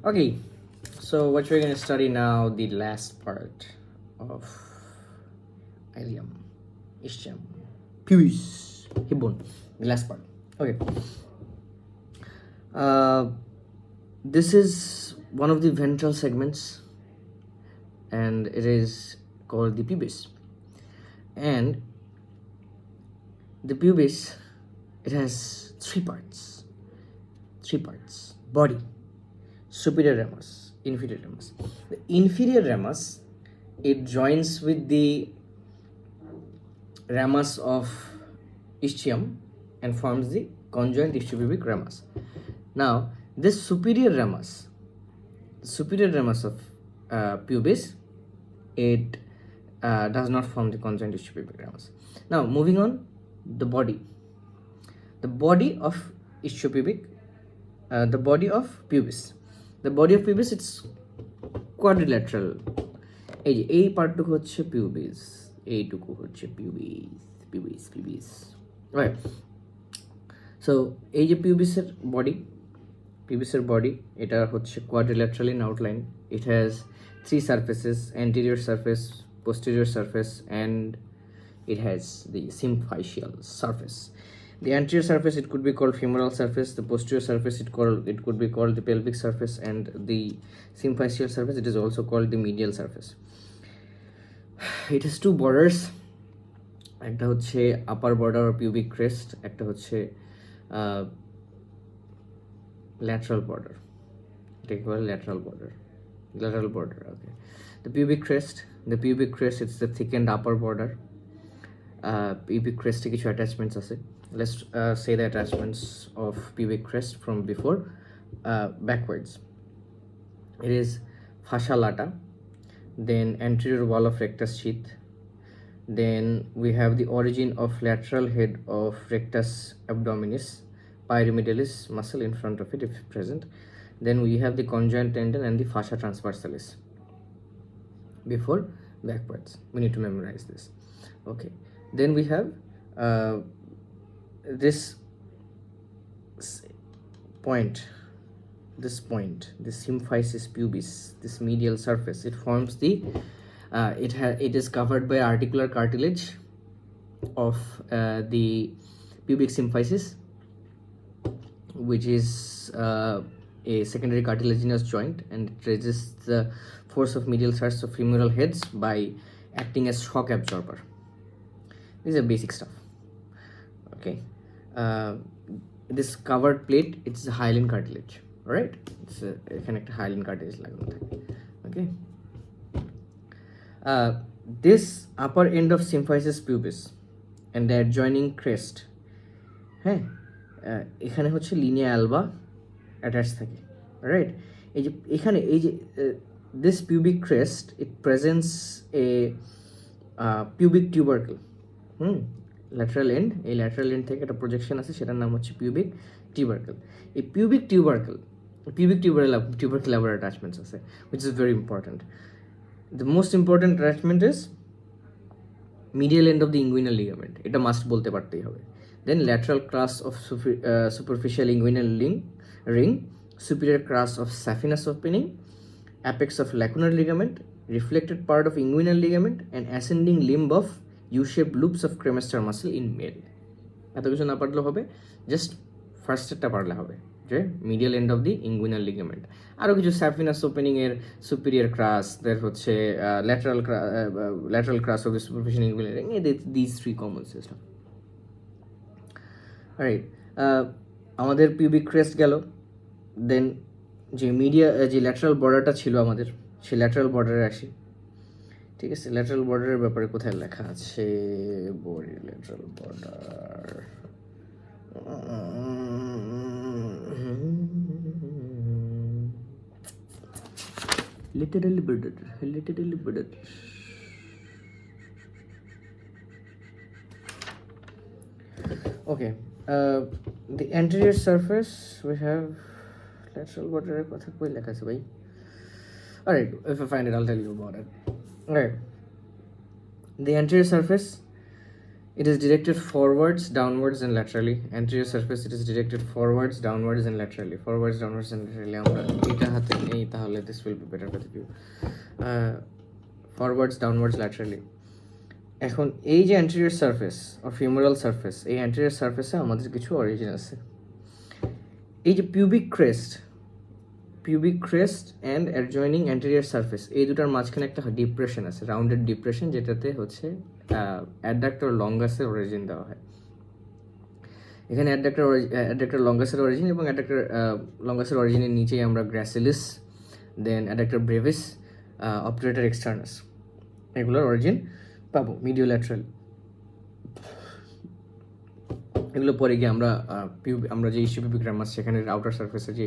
Okay, so what we're going to study now, the last part of ileum, ischium, pubis, hibbon, the last part. Okay. This is one of the ventral segments and it is called the pubis. And the pubis, it has three parts. Body, superior ramus, inferior ramus. The inferior ramus, it joins with the ramus of ischium and forms the conjoint ischiopubic ramus. Now, this superior ramus of pubis, it does not form the conjoint ischiopubic ramus. Now, moving on, the body of ischiopubic, the body of pubis. The body of pubis, it's quadrilateral. এই পার্টটুকু হচ্ছে pubis, এইটুকু হচ্ছে pubis right. So এই যে পিউবিসের body এটা হচ্ছে quadrilateral in outline. It has three surfaces, anterior surface, posterior surface, and it has the symphysial surface. The anterior surface, it could be called femoral surface. The posterior surface, it could be called the pelvic surface, and the symphysial surface, it is also called the medial surface. It has two borders. একটা হচ্ছে upper border or pubic crest, একটা হচ্ছে lateral border. এটাকে বলে lateral border. Okay. The pubic crest, it's the thickened upper border. Pubic crest কিছু attachments আছে. Let's say the attachments of pubic crest from before backwards. It is fascia lata, then anterior wall of rectus sheath, then we have the origin of lateral head of rectus abdominis, pyramidalis muscle in front of it if present, then we have the conjoint tendon and the fascia transversalis. Before backwards, we need to memorize this. Okay, then we have this point, this symphysis pubis, this medial surface, it forms the it is covered by articular cartilage of the pubic symphysis, which is a secondary cartilaginous joint, and it resists the force of medial thrust of femoral heads by acting as shock absorber. These are basic stuff. Okay, this covered plate, it's a hyaline cartilage. All right, it's এখানে একটা hyaline cartilage লাগানো থাকে. Okay, this upper end of symphysis pubis and the adjoining crest, হ্যাঁ, এখানে হচ্ছে লিনিয়া Alba attach থাকে। Right, এই যে এখানে এই যে this pubic crest, it presents a pubic tubercle. Lateral end, এই ল্যাটারাল এন্ড থেকে একটা প্রজেকশন আছে, সেটার নাম হচ্ছে পিউবিক টিউবারকেল। এই পিউবিক টিউবারকেল আবার অ্যাটাচমেন্টস আছে, which is very important. The most important attachment is medial end of the inguinal ligament, এটা মাস্ট বলতে পারতেই হবে। Then lateral crus of superficial inguinal ring, superior crus of saphenous opening, apex of lacunar ligament, reflected part of inguinal ligament, and ascending limb of U-shaped loops of cremaster muscle in male. এত কিছু না পারলেও হবে, just ফার্স্টেরটা পারলে হবে, যে medial end of the inguinal ligament. আরও কিছু স্যাফিনাস ওপেনিং এর সুপিরিয়র ক্রাস, দের হচ্ছে lateral crus of the superficial inguinal ring, this three common system. Right, আমাদের পিউবিক ক্রেস্ট গেল, দেন যে ল্যাটারাল বর্ডারটা ছিল আমাদের, সেই ল্যাটারাল বর্ডারে আসি। ঠিক আছে, ল্যাটারাল বর্ডারের ব্যাপারে কোথায় লেখা আছে? Body lateral border, literally border. Okay, the anterior surface, we have lateral border কথা কই লেখা আছে ভাই? Alright, if I find it, I'll tell you about it. Alright, the anterior surface, It is directed forwards, downwards, and laterally. Anterior surface, it is directed forwards, downwards, and laterally. Forwards, downwards, and laterally. আমরা এটা হাতে নেই তাহলে this will be better for the view. Forwards, downwards, laterally. এখন এই যে anterior surface or femoral surface, এই anterior surface-এ আমাদের কিছু origin আছে। এই যে pubic crest and adjoining anterior surface, এই দুটার মাঝখানে একটা ডিপ্রেশন আছে, রাউন্ডেড ডিপ্রেশন, যেটাতে হচ্ছে অ্যাডডাক্টর লঙ্গাসের অরিজিন দেওয়া হয়। এখানে অ্যাডডাক্টর লঙ্গাসের অরিজিন এবং অ্যাডডাক্টর লঙ্গাসের অরিজিনের নিচেই আমরা গ্র্যাসিলিস, দেন অ্যাডডাক্টর ব্রেভিস, অবটুরেটর এক্সটার্নাস, এগুলোর অরিজিন পাবো মিডিও ল্যাটারাল। এগুলো পরে গিয়ে আমরা যে ইস্টিওপিউবিক রামাস সেখানে আউটার সারফেসে যে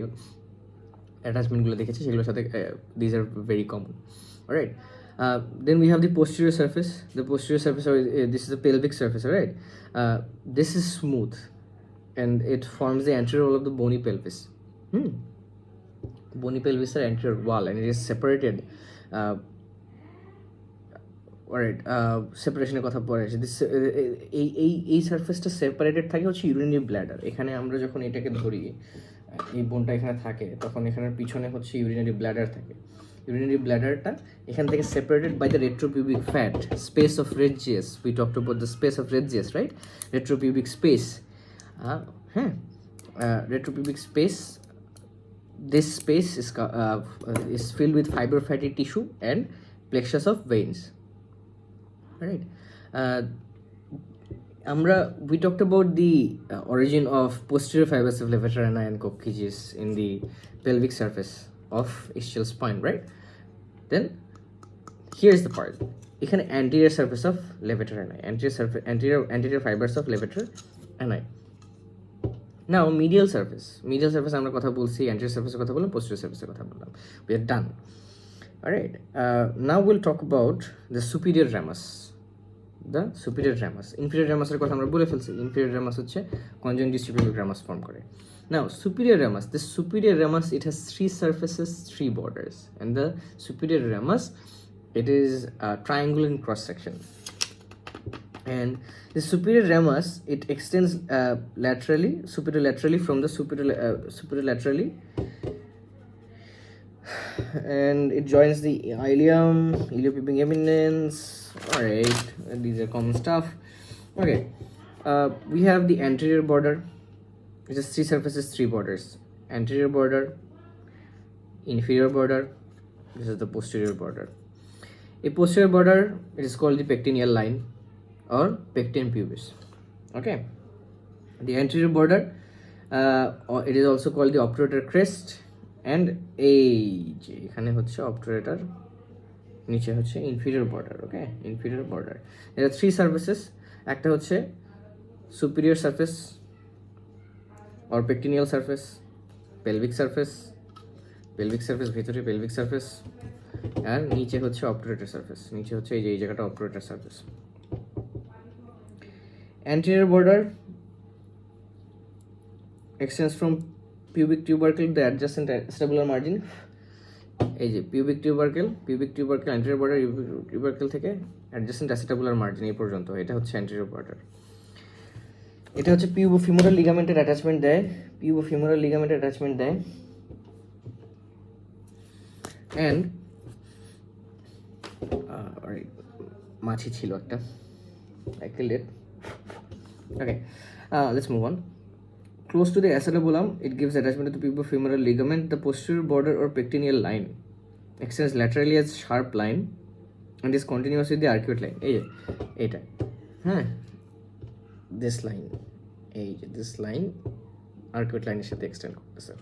অ্যাটাচমেন্টগুলো দেখেছি সেগুলোর সাথে these are very common, right? Then we have the posterior surface. The posterior surface, this is the pelvic surface, right? This is smooth and it forms the anterior wall of the bony pelvis. Bony pelvis is anterior wall and it is separated. Alright, সেপারেশনের কথা পরে আসে। এই সারফেসটা separated থাকে হচ্ছে urinary ব্ল্যাডার। এখানে আমরা যখন এটাকে ধরি, এই বোনটা এখানে থাকে, তখন এখানের পিছনে হচ্ছে ইউরিনারি ব্ল্যাডার থাকে। ইউরিনারি ব্ল্যাডারটা এখান থেকে separated by the retropubic fat, space of Retzius. We talked about the space of Retzius, right? Retropubic space, retropubic space, this space is filled with fiber fatty tissue and plexus of veins, right? We talked about the origin of posterior fibers of levator ani and Kopkijis in the pelvic surface of ischial spine, right? Then here's the part. এখানে anterior surface of levator ani, anterior fibers of levator ani. Now medial surface আমরা কথা বলছি, anterior surface কথা বললাম, posterior surface কথা বললাম, we are done. Alright, now we'll talk about the superior ramus. Inferior ramus এর কথা আমরা বলে ফেলছি। inferior ramus হচ্ছে conjoint distributive ramus form করে। Now superior ramus, this superior ramus, it has 3 surfaces, 3 borders, and the superior ramus, it is triangular in cross section, and the superior ramus, it extends superolaterally from the superolaterally, and it joins the ilium, iliopubic eminence. Alright, these are common stuff. Okay, we have the anterior border, which is 3 surfaces, 3 borders. Anterior border, inferior border, this is the posterior border. A posterior border, it is called the pectineal line or pecten pubis. Okay, the anterior border, it is also called the obturator crest, and এখানে হচ্ছে obturator, নিচে হচ্ছে inferior border. Okay, inferior border. There are 3 surfaces. একটা হচ্ছে superior surface or pectineal surface, pelvic surface ভিতরে pelvic surface, আর নিচে হচ্ছে obturator surface, নিচে হচ্ছে এই জায়গাটা obturator surface. Anterior border extends from pubic tubercle to the adjacent acetabular margin. এই যে pubic tubercle anterior border, tubercle থেকে adjacent acetabular margin এই পর্যন্ত, এটা হচ্ছে anterior border. এটা হচ্ছে pubofemoral ligamented attachment দেয়, and alright, মাছি ছিল একটা, I killed it. Okay, let's move on. Close to the acetabulum, it gives attachment to the pubofemoral ligament. The posterior border or pectineal line extends laterally as sharp line and is continuous with the arcuate line. এইটা this line, this line arcuate line এর সাথে extend করতেছে।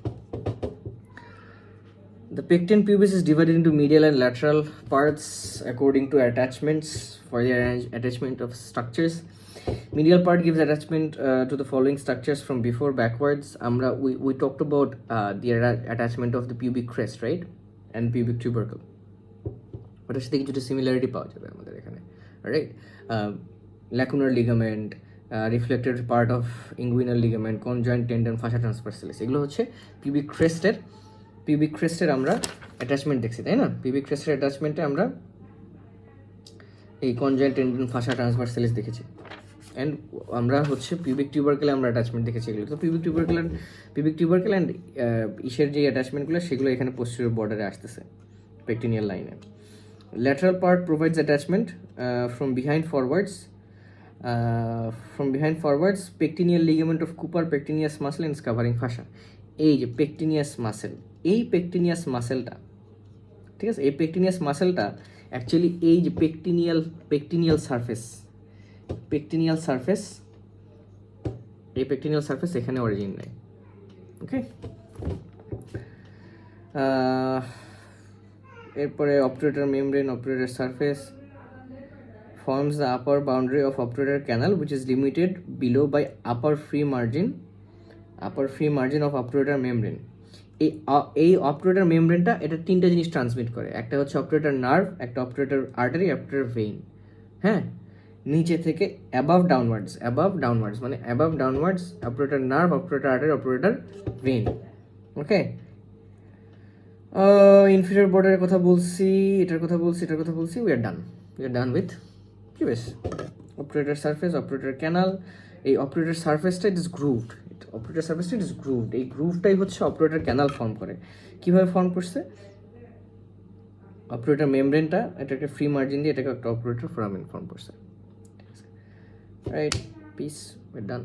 The pecten pubis is divided into medial and lateral parts according to attachments for the attachment of structures. Medial part gives attachment to the following structures from before backwards. We talked about the attachment of the pubic crest, right, and pubic tubercle. ওটার সাথে কিছুটা similarity পাওয়া যাবে আমাদের এখানে, right? lacunar ligament, reflected part of inguinal ligament, conjoint tendon, fascia transversalis, এগুলো হচ্ছে pubic crested আমরা অ্যাটাচমেন্ট দেখছি, তাই না? pubic crested অ্যাটাচমেন্টে আমরা এই conjoint tendon, fascia transversalis দেখেছি। অ্যান্ড আমরা হচ্ছে পিউবিক টিউবারকেলে আমরা অ্যাটাচমেন্ট দেখেছি এগুলো। তো পিউবিক টিউবারকেল অ্যান্ড ইসের যে অ্যাটাচমেন্টগুলো সেগুলো এখানে পোস্টেরিয়র বর্ডারে আসতেছে পেকটিনিয়াল লাইনে। Lateral part provides attachment from behind forwards pectineal ligament of Cooper pectineus muscle and covering fascia. এই যে পেকটিনিয়াস মাসেল, এই পেকটিনিয়াস মাসেলটা, ঠিক আছে, এই পেকটিনিয়াস মাসেলটা অ্যাকচুয়ালি এই যে পেকটিনিয়াল সারফেস এই পেকটিনিয়াল সারফেস এখানে অরিজিন নেয়। ওকে, এরপরে obturator membrane, obturator surface forms the upper boundary of obturator canal which is limited below by upper free margin of obturator membrane. এই অবটুরেটর মেমব্রেনটা এটা তিনটা জিনিস ট্রান্সমিট করে, একটা হচ্ছে অবটুরেটর নার্ভ, একটা অবটুরেটর আর্টারি, অবটুরেটর ভেইন। হ্যাঁ, নিচে থেকে অ্যাবাভ ডাউনওয়ার্ডস মানে above downwards obturator nerve, obturator artery, obturator vein. Okay, inferior বর্ডারের কথা বলছি, এটার কথা বলছি, উই আর ডান উইথ বেশ অপারেটর সারফেস, অপারেটর ক্যানাল। এই অপারেটর সারফেসটা ইট ইজ গ্রুভড, এই গ্রুভটাই হচ্ছে অপারেটর ক্যানাল ফর্ম করে। কিভাবে ফর্ম করছে? অপারেটর মেমব্রেনটা এটাকে ফ্রি মার্জিন দিয়ে এটাকে একটা অপারেটর ফোরামেন ফর্ম করছে। Right, piece, we are done.